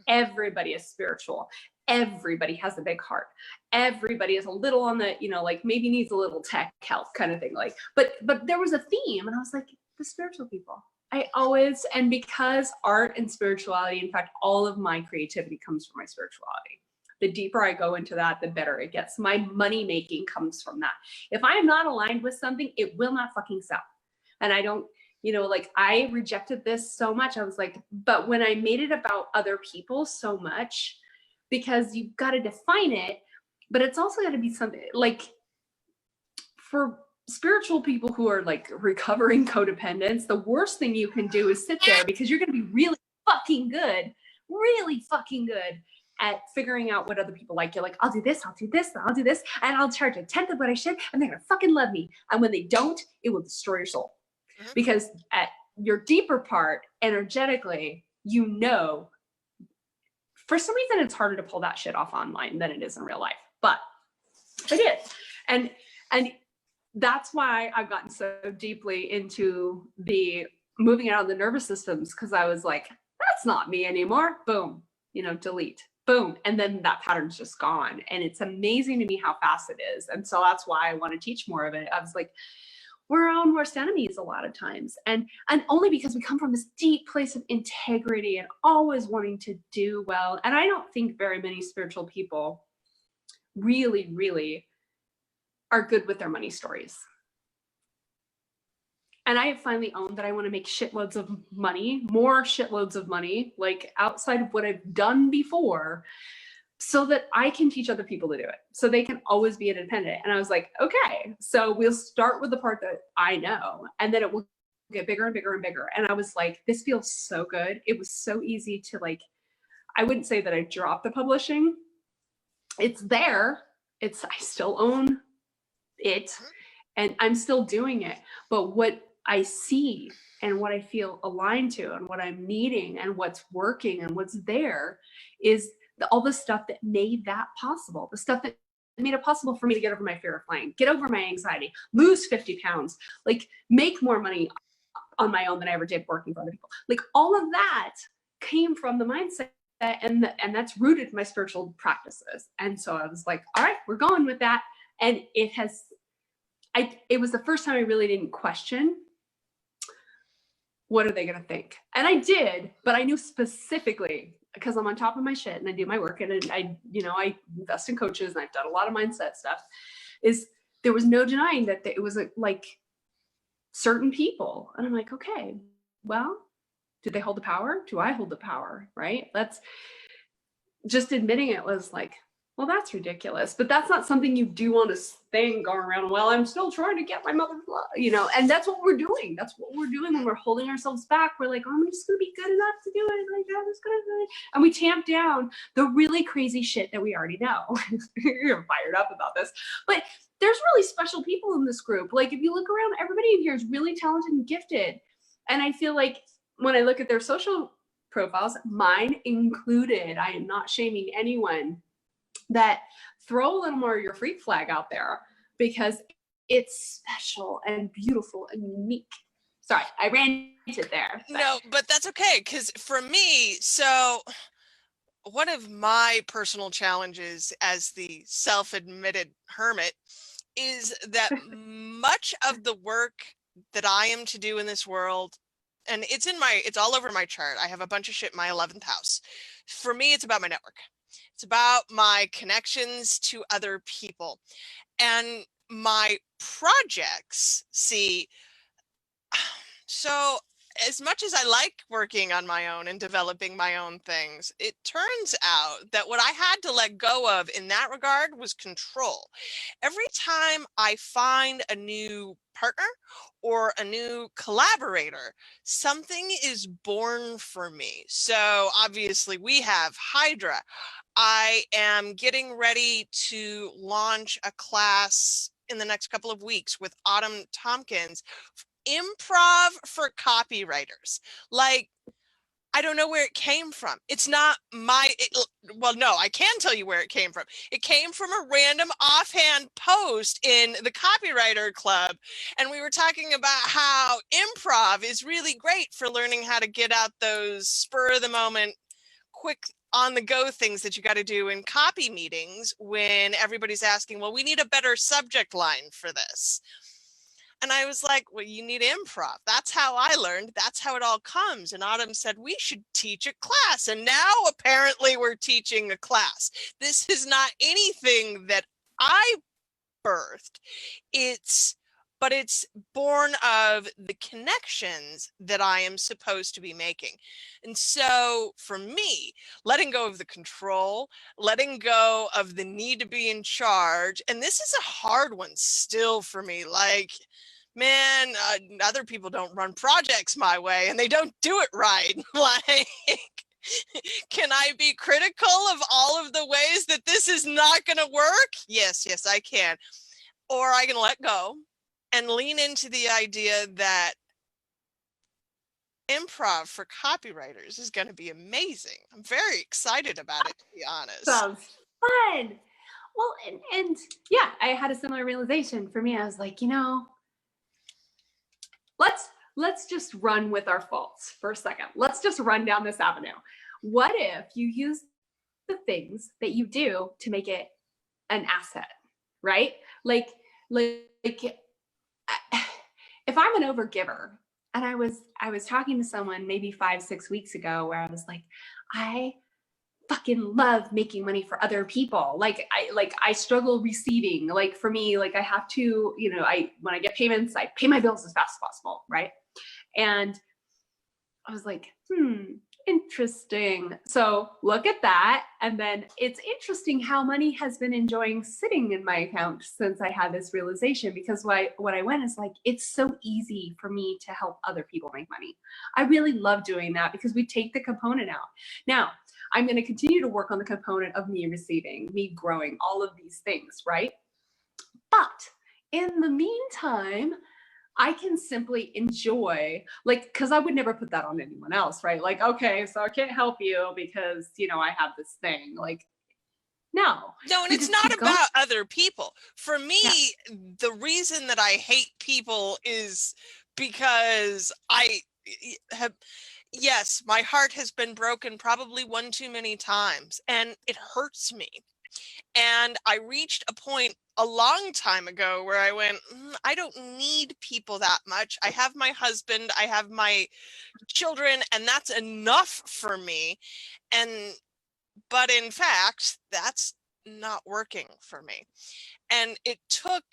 Speaker 1: Everybody is spiritual. Everybody has a big heart. Everybody is a little on the, like maybe needs a little tech help kind of thing. Like, but there was a theme, and I was like, the spiritual people. And because art and spirituality, in fact, all of my creativity comes from my spirituality. The deeper I go into that, the better it gets. My money making comes from that. If I am not aligned with something, it will not fucking sell. And I don't, like, I rejected this so much. I was like, but when I made it about other people so much, because you've got to define it, but it's also got to be something like, for spiritual people who are like recovering codependents, the worst thing you can do is sit there, because you're going to be really fucking good at figuring out what other people like. You're like, I'll do this, and I'll charge a tenth of what I should, and they're going to fucking love me. And when they don't, it will destroy your soul. Because at your deeper part, energetically, for some reason, it's harder to pull that shit off online than it is in real life. But it is. And that's why I've gotten so deeply into the moving out of the nervous systems, because I was like, that's not me anymore. Boom, delete. Boom. And then that pattern's just gone. And it's amazing to me how fast it is. And so that's why I want to teach more of it. I was like, we're our own worst enemies a lot of times. And only because we come from this deep place of integrity and always wanting to do well. And I don't think very many spiritual people really, really are good with their money stories. And I have finally owned that I want to make shitloads of money, more shitloads of money, like outside of what I've done before, so that I can teach other people to do it, so they can always be independent. And I was like, okay, so we'll start with the part that I know, and then it will get bigger and bigger and bigger. And I was like, this feels so good. It was so easy to, like, I wouldn't say that I dropped the publishing. It's there. I still own it, and I'm still doing it. But what I see and what I feel aligned to and what I'm needing and what's working and what's there is all the stuff that made that possible, the stuff that made it possible for me to get over my fear of flying, get over my anxiety, lose 50 pounds, like make more money on my own than I ever did working for other people. Like all of that came from the mindset, and that's rooted in my spiritual practices. And so I was like, all right, we're going with that. And it was the first time I really didn't question, what are they going to think? And I did, but I knew specifically, because I'm on top of my shit and I do my work, and I invest in coaches, and I've done a lot of mindset stuff, is there was no denying that it was like certain people. And I'm like, okay, well, do they hold the power? Do I hold the power? Right? That's just admitting it was like, well, that's ridiculous. But that's not something you do on a thing going around, well, I'm still trying to get my mother's love, and that's what we're doing. That's what we're doing when we're holding ourselves back. We're like, oh, I'm just going to be good enough to do it. Like, I'm just going to do it. And we tamp down the really crazy shit that we already know. You're fired up about this. But there's really special people in this group. Like, if you look around, everybody in here is really talented and gifted. And I feel like when I look at their social profiles, mine included, I am not shaming anyone, that throw a little more of your freak flag out there, because it's special and beautiful and unique. Sorry, I ranted there.
Speaker 2: But. No, but that's okay, because for me, so one of my personal challenges as the self-admitted hermit is that much of the work that I am to do in this world, and it's all over my chart. I have a bunch of shit in my 11th house. For me, it's about my network. It's about my connections to other people and my projects. See, so as much as I like working on my own and developing my own things, it turns out that what I had to let go of in that regard was control. Every time I find a new partner or a new collaborator, something is born for me. So obviously we have Hydra. I am getting ready to launch a class in the next couple of weeks with Autumn Tompkins, improv for copywriters. Like, I don't know where it came from. It's not well, no, I can tell you where it came from. It came from a random offhand post in the Copywriter Club. And we were talking about how improv is really great for learning how to get out those spur of the moment, quick on the go things that you got to do in copy meetings when everybody's asking, well, we need a better subject line for this. And I was like, well, you need improv. That's how I learned. That's how it all comes. And Autumn said, we should teach a class. And now apparently we're teaching a class. This is not anything that I birthed. But it's born of the connections that I am supposed to be making. And so for me, letting go of the control, letting go of the need to be in charge, and this is a hard one still for me. Like, man, other people don't run projects my way and they don't do it right. Like, can I be critical of all of the ways that this is not going to work? Yes, I can. Or I can let go and lean into the idea that improv for copywriters is going to be amazing. I'm very excited about it, to be honest.
Speaker 1: Sounds fun. Well, and yeah, I had a similar realization. For me, I was like, let's just run with our faults for a second. Let's just run down this avenue. What if you use the things that you do to make it an asset, right? Like if I'm an overgiver, and I was talking to someone maybe 5-6 weeks ago where I was like, I fucking love making money for other people. I struggle receiving. Like for me, like I have to, when I get payments, I pay my bills as fast as possible, right? And I was like, interesting. So look at that. And then it's interesting how money has been enjoying sitting in my account since I had this realization, because what I went is like, it's so easy for me to help other people make money. I really love doing that because we take the component out. Now, I'm going to continue to work on the component of me receiving, me growing, all of these things, right? But in the meantime, I can simply enjoy, because I would never put that on anyone else, right? Like, okay, so I can't help you because, I have this thing. Like, no.
Speaker 2: And it's not about other people. For me, the reason that I hate people is because yes, my heart has been broken probably one too many times, and it hurts me. And I reached a point a long time ago where I went, I don't need people that much. I have my husband, I have my children, and that's enough for me. But in fact, that's not working for me. And it took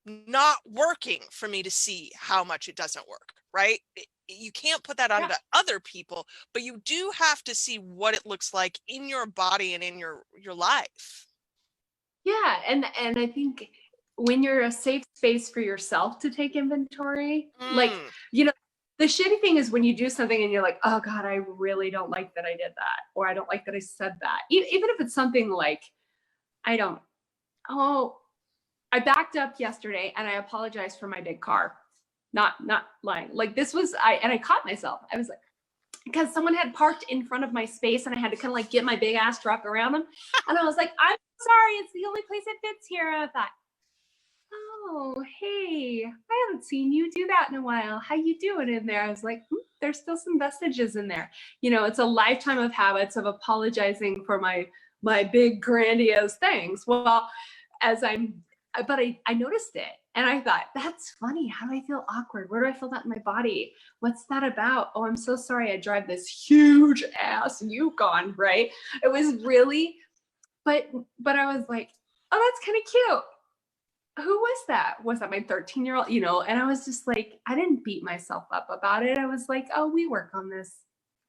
Speaker 2: not working for me to see how much it doesn't work, right? You can't put that onto other people, but you do have to see what it looks like in your body and in your life.
Speaker 1: Yeah. And I think when you're a safe space for yourself to take inventory, the shitty thing is when you do something and you're like, oh God, I really don't like that I did that. Or I don't like that I said that. Even if it's something like, I backed up yesterday and I apologized for my big car. Not lying. Like this was, I caught myself. I was like, because someone had parked in front of my space and I had to kind of like get my big ass truck around them. And I was like, I'm sorry, it's the only place it fits here. And I thought, oh, hey, I haven't seen you do that in a while. How you doing in there? I was like, there's still some vestiges in there. It's a lifetime of habits of apologizing for my big grandiose things. Well, but I noticed it and I thought, that's funny. How do I feel awkward? Where do I feel that in my body? What's that about? Oh, I'm so sorry. I drive this huge ass Yukon, right? It was really, but I was like, oh, that's kind of cute. Who was that? Was that my 13-year-old? And I was just like, I didn't beat myself up about it. I was like, oh, we work on this.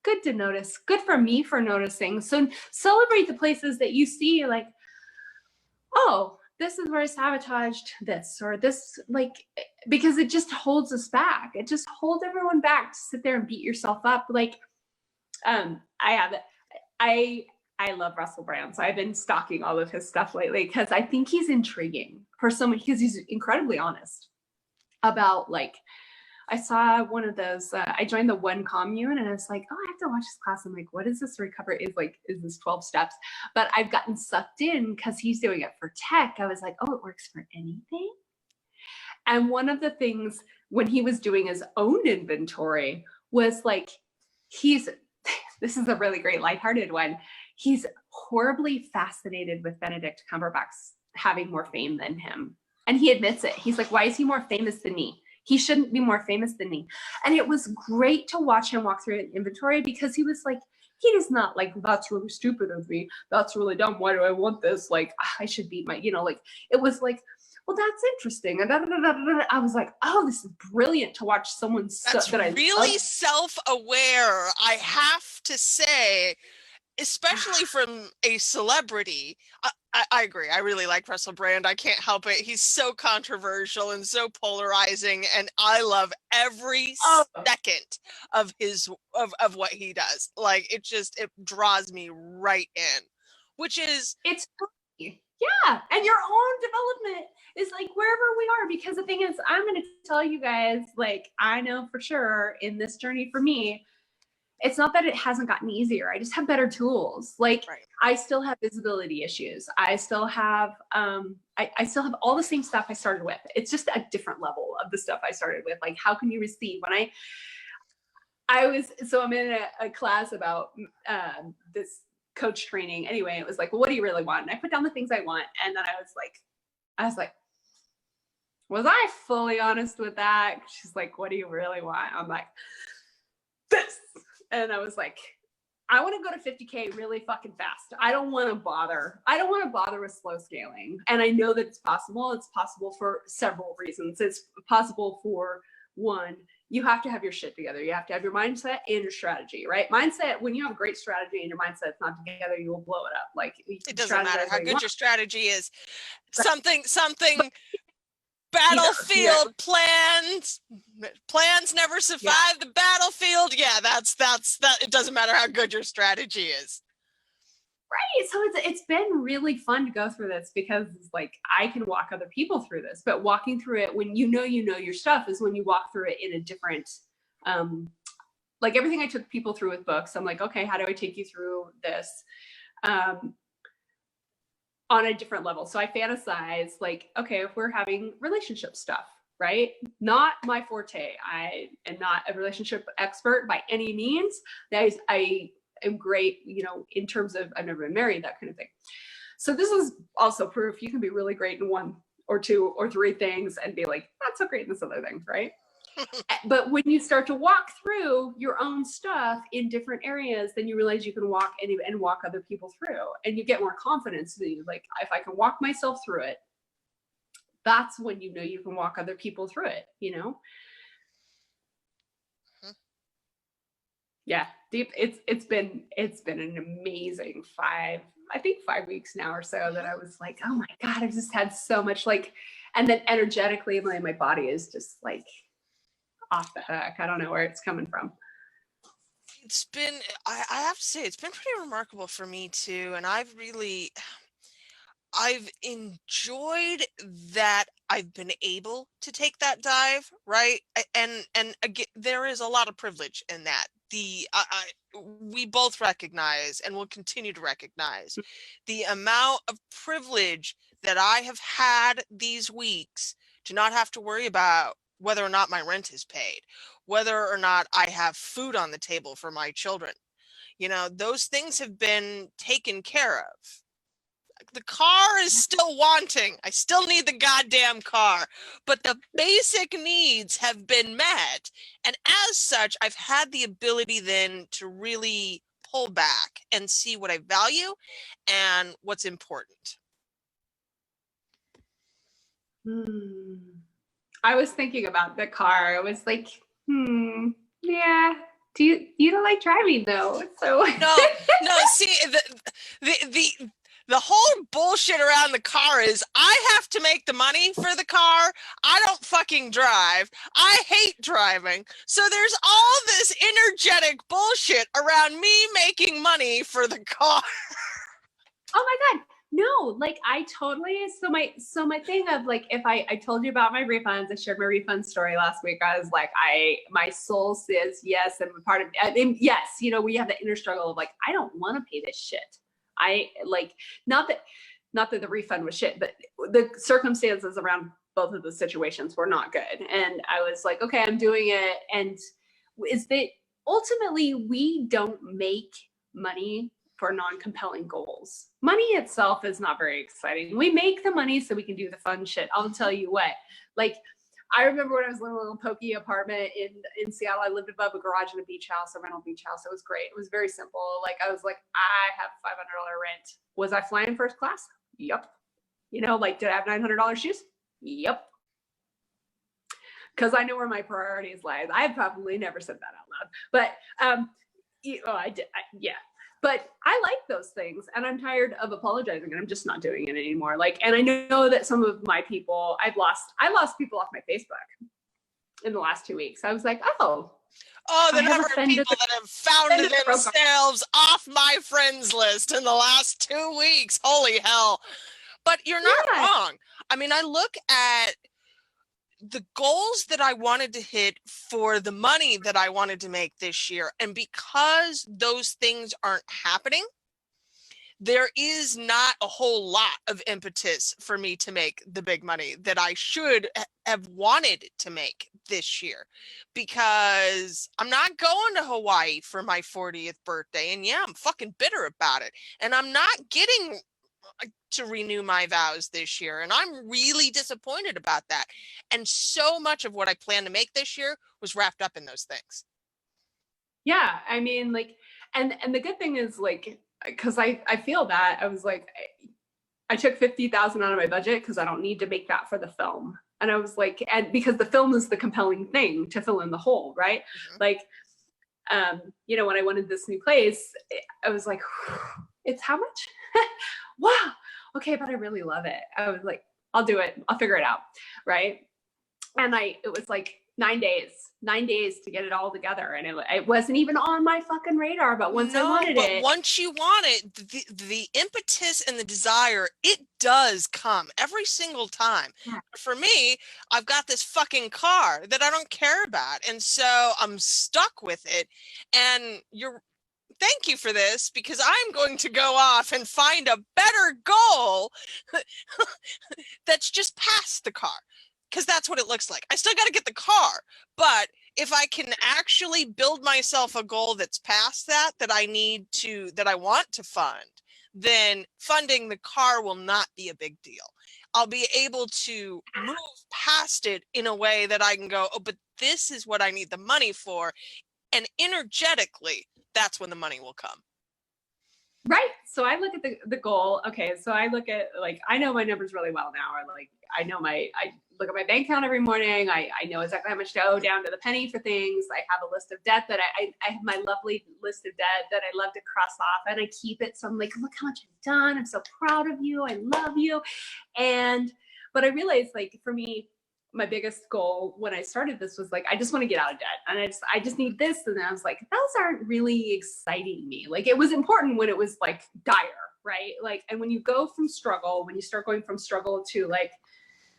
Speaker 1: Good to notice. Good for me for noticing. So celebrate the places that you see like, oh, this is where I sabotaged this or this, because it just holds us back. It just holds everyone back to sit there and beat yourself up. I love Russell Brand. So I've been stalking all of his stuff lately because I think he's intriguing for someone because he's incredibly honest about I saw one of those, I joined the one commune and I was like, oh, I have to watch this class. I'm like, what is this recovery? Is this 12 steps? But I've gotten sucked in because he's doing it for tech. I was like, oh, it works for anything. And one of the things when he was doing his own inventory was like, this is a really great lighthearted one. He's horribly fascinated with Benedict Cumberbatch having more fame than him. And he admits it. He's like, why is he more famous than me? He shouldn't be more famous than me. And it was great to watch him walk through an inventory because he was like, he does not like, that's really stupid of me. That's really dumb. Why do I want this? Like, I should be like, it was like, well, that's interesting. And I was like, oh, this is brilliant to watch someone
Speaker 2: that's
Speaker 1: that I
Speaker 2: really
Speaker 1: love.
Speaker 2: Self-aware, I have to say, especially from a celebrity. I agree. I really like Russell Brand. I can't help it. He's so controversial and so polarizing, and I love every second of his of what he does. Like it draws me right in, which is
Speaker 1: it's funny. Yeah, and your own development is like wherever we are, because the thing is, I'm going to tell you guys, like, I know for sure in this journey for me, it's not that it hasn't gotten easier. I just have better tools. Like right. I still have visibility issues. I still have, I still have all the same stuff I started with. It's just a different level of the stuff I started with. Like, how can you receive? When I'm in a class about this coach training. Anyway, it was like, well, what do you really want? And I put down the things I want. And then I was like, was I fully honest with that? She's like, what do you really want? I'm like, this. And I was like, I want to go to 50K really fucking fast. I don't want to bother with slow scaling. And I know that it's possible. It's possible for several reasons. It's possible for one, you have to have your shit together. You have to have your mindset and your strategy, right? Mindset, when you have a great strategy and your mindset's not together, you will blow it up. Like
Speaker 2: it doesn't matter how good your strategy is. Something battlefield plans never survive the battlefield. Yeah, that's that. It doesn't matter how good your strategy is.
Speaker 1: Right. So it's been really fun to go through this because it's like I can walk other people through this, but walking through it when you know your stuff is when you walk through it in a different like everything I took people through with books. I'm like, okay, how do I take you through this? On a different level. So I fantasize like, okay, if we're having relationship stuff, right? Not my forte. I am not a relationship expert by any means. I am great, in terms of I've never been married, that kind of thing. So this is also proof you can be really great in one or two or three things and be like, not so great in this other thing, right? But when you start to walk through your own stuff in different areas, then you realize you can walk and walk other people through, and you get more confidence. So like, if I can walk myself through it, that's when you know you can walk other people through it, Yeah, deep. It's been an amazing 5 weeks now or so that I was like, oh my God, I've just had so much and then energetically my body is just like off the hook. I don't know where it's coming from.
Speaker 2: It's been, I have to say, it's been pretty remarkable for me too. And I've enjoyed that I've been able to take that dive, right? And again, there is a lot of privilege in that. We both recognize and will continue to recognize the amount of privilege that I have had these weeks to not have to worry about whether or not my rent is paid, whether or not I have food on the table for my children. Those things have been taken care of. The car is still wanting. I still need the goddamn car, but the basic needs have been met. And as such, I've had the ability then to really pull back and see what I value and what's important.
Speaker 1: I was thinking about the car. I was like, yeah. Do you don't like driving though? So
Speaker 2: no. See, the whole bullshit around the car is I have to make the money for the car. I don't fucking drive. I hate driving. So there's all this energetic bullshit around me making money for the car.
Speaker 1: Oh my God. No, like I totally, so my thing of like, if I told you about my refunds, I shared my refund story last week. I was like, my soul says yes. And part of, I mean, yes, you know, we have the inner struggle of like, I don't want to pay this shit. I like, not that the refund was shit, but the circumstances around both of the situations were not good. And I was like, okay, I'm doing it. And is that ultimately we don't make money for non-compelling goals. Money itself is not very exciting. We make the money so we can do the fun shit. I'll tell you what, like, I remember when I was living in a little pokey apartment in Seattle. I lived above a garage in a beach house, a rental beach house. It was great. It was very simple. Like I was like, I have $500 rent. Was I flying first class? Yep. You know, like, did I have $900 shoes? Yep. Because I know where my priorities lie. I probably never said that out loud, but I did. Yeah. But I like those things, and I'm tired of apologizing, and I'm just not doing it anymore. Like, and I know that some of my people, I lost people off my Facebook in the last 2 weeks. I was like, oh,
Speaker 2: the number of people that have found themselves off my friends list in the last 2 weeks. Holy hell. But you're not wrong. I mean, I look at the goals that I wanted to hit for the money that I wanted to make this year. And because those things aren't happening, there is not a whole lot of impetus for me to make the big money that I should have wanted to make this year, because I'm not going to Hawaii for my 40th birthday. And yeah, I'm fucking bitter about it. And I'm not getting to renew my vows this year. And I'm really disappointed about that. And so much of what I plan to make this year was wrapped up in those things.
Speaker 1: Yeah. I mean, like, and the good thing is like, cause I feel that I was like, I took 50,000 out of my budget cause I don't need to make that for the film. And I was like, and because the film is the compelling thing to fill in the hole. Right. Mm-hmm. Like, you know, when I wanted this new place, I was like, it's how much? Wow. Okay. But I really love it. I was like, I'll do it. I'll figure it out. Right. And it was like 9 days to get it all together. And it wasn't even on my fucking radar, but once I wanted it.
Speaker 2: Once you want it, the impetus and the desire, it does come every single time. Yeah. For me, I've got this fucking car that I don't care about. And so I'm stuck with it. And thank you for this, because I'm going to go off and find a better goal that's just past the car. Because that's what it looks like. I still got to get the car, but if I can actually build myself a goal that's past that I want to fund, then funding the car will not be a big deal. I'll be able to move past it in a way that I can go, oh, but this is what I need the money for. And energetically, that's when the money will come.
Speaker 1: Right. So I look at the goal. Okay. So I look at, like, I know my numbers really well now. Or like, I look at my bank account every morning. I know exactly how much to owe down to the penny for things. I have a list of debt that I have my lovely list of debt that I love to cross off, and I keep it. So I'm like, look how much I've done. I'm so proud of you. I love you. But I realized, like, for me, my biggest goal when I started this was like, I just want to get out of debt, and I just need this. And I was like, those aren't really exciting me. Like, it was important when it was like dire, right? Like, and when you start going from struggle to like,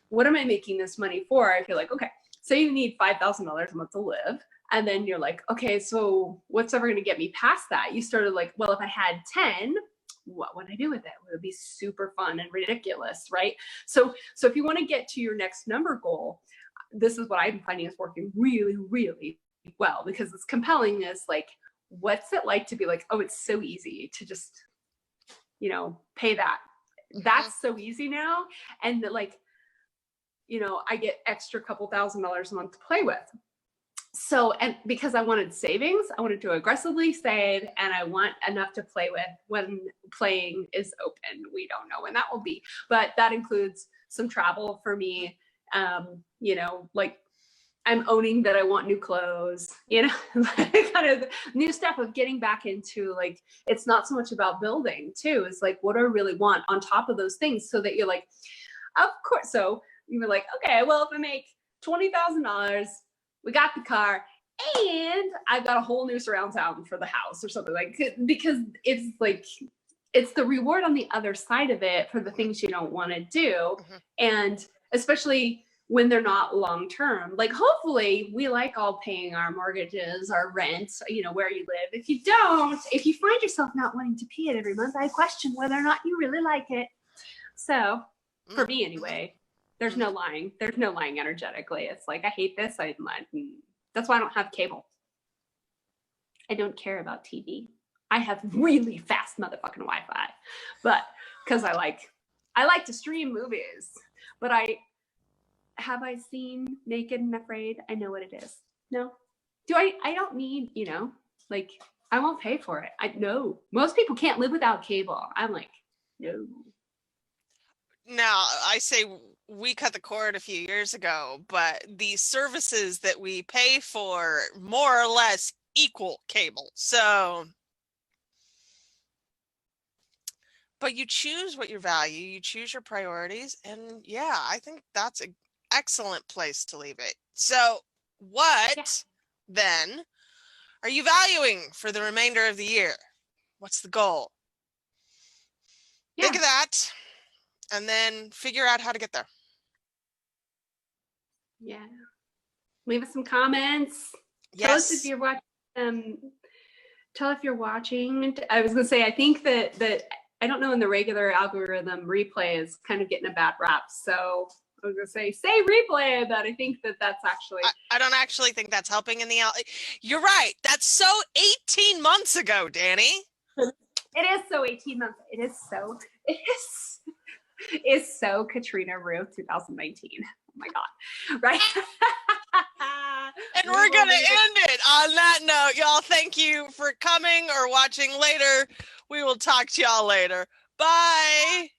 Speaker 1: what am I making this money for? I feel like, okay, so you need $5,000 a month to live. And then you're like, okay, so what's ever going to get me past that? You started like, well, if I had 10, what would I do with it? It would be super fun and ridiculous, right? So if you want to get to your next number goal, this is what I'm finding is working really, really well, because it's compelling. Is like, what's it like to be like, oh, it's so easy to just, you know, pay that. That's so easy now. And like, you know, I get extra couple $1,000s a month to play with. So, and because I wanted savings, I wanted to aggressively save, and I want enough to play with when playing is open. We don't know when that will be, but that includes some travel for me. You know, like, I'm owning that I want new clothes, you know, kind of new stuff of getting back into, like, it's not so much about building too. It's like, what do I really want on top of those things, so that you're like, of course. So you were like, okay, well, if I make $20,000, we got the car, and I've got a whole new surround sound for the house or something, like, because it's like, it's the reward on the other side of it for the things you don't want to do. And especially when they're not long-term, like hopefully we like all paying our mortgages, our rent, you know, where you live. If you don't, if you find yourself not wanting to pay it every month, I question whether or not you really like it. So for me anyway, there's no lying. There's no lying energetically. It's like, I hate this. That's why I don't have cable. I don't care about TV. I have really fast motherfucking Wi-Fi, but because I like to stream movies. But have I seen Naked and Afraid? I know what it is. No. Do I don't need, you know, like, I won't pay for it. No. Most people can't live without cable. I'm like, no.
Speaker 2: Now, I say we cut the cord a few years ago, but the services that we pay for more or less equal cable. So, but you choose what you value, you choose your priorities, and yeah, I think that's an excellent place to leave it. So what then are you valuing for the remainder of the year? What's the goal? Think of that and then figure out how to get there.
Speaker 1: Yeah. Leave us some comments.
Speaker 2: Yes.
Speaker 1: Tell us if you're watching. Tell if you're watching. I was gonna say, I think that I don't know, in the regular algorithm, replay is kind of getting a bad rap. So I was gonna say replay, but I think that's actually.
Speaker 2: I don't actually think that's helping in the. You're right. That's so 18 months ago, Dani.
Speaker 1: It is so 18 months. It's so Katrina Roof 2019. Oh my God. Right.
Speaker 2: And we're going to end it on that note. Y'all, thank you for coming or watching later. We will talk to y'all later. Bye.